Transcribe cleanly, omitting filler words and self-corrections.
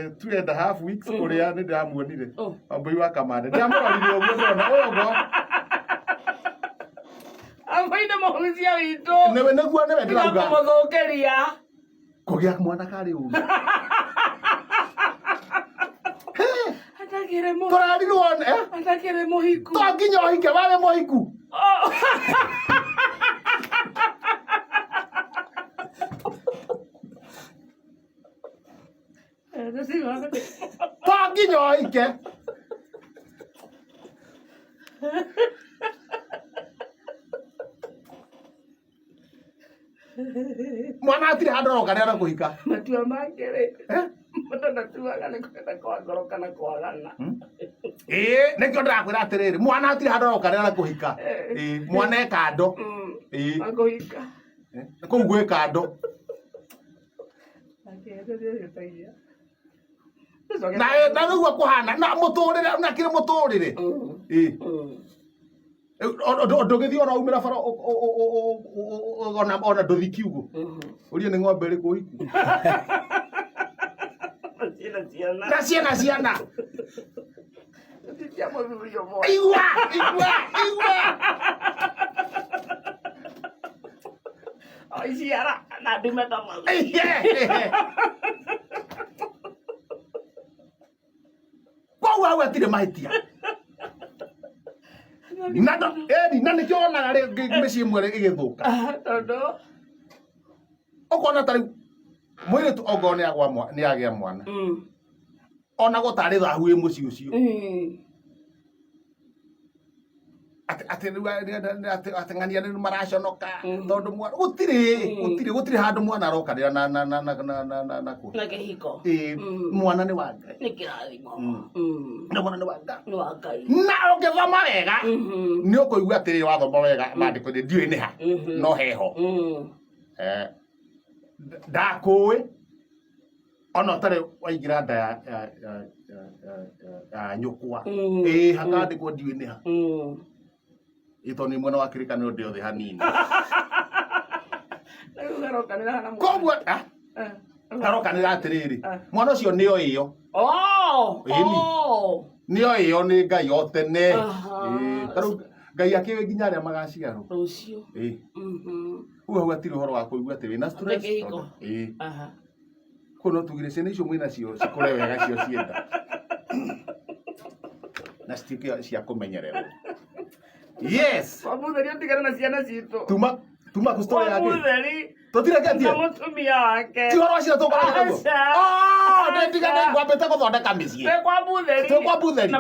2.5 weeks kuria ni ndamuonire Wambui wa Kamande ndamurorire uguo ndona uyo go Ambaine muhuzia wito newe neguo newe ndirauga kumuthukiria kugia mwana kari ugu atakire mu turarirwo atakire muhiku to nginya ohike wawe muhiku to nginya ohike mwana atire handu roka ni arakuhika matua makere matana tuaga ni kwenda kwa ngoroka na kwagana nikio ndirakwira atiriri mwana atire handu roka ni arakuhika mwana ekando akuhika kuu gwi kando na niguo kuhana na muturire na kire muturire ndugithii ona umira bara ona nduthi kiugo urie ni ng'ombe iriku hiku na ciana igua Isiara na dume tama kwa atire mahitia nando na nikio ona ri micii mwere igithuka tondo ukona tari mwire tu ogone agwa ni agia mwana ona gutari thahu wi mucii ucio ati ng'ania ni maraconoka tondu mwana gutiri handu mwana arokanira na ku na kihiko mwana ni wa Ngai ni kirathimo na mwana ni wa Ngai na ungithoma wega ni ukuigua atiri wathoma wega mandiko ni ndiui ni ha no heho ndakui ona utari waingira nda ya nyukwa hakandikwo ndiui ni ha ito ni mwana wa kirikaniro ndio thi hanini kogwo arokanira atiriri mwana ucio nio iyo nio iyo ni Ngai o tene taru Ngai akiwe nginya aria magaciarwo rucio uga gwatiri horo wa kuigua ati wina stress kuno tugire ciana icio mwina cio cikore wega cio cienda na citike cia kumenyererwo. Yes. Wamutheri utigana na ciana citu. Tuma ku story yake. Wamutheri. Totira katia. Mutumia wake. Ti horo cia tokora. Ndigana ngwambete guthondeka micii. Te kwa mutheri. Te kwa mutheri.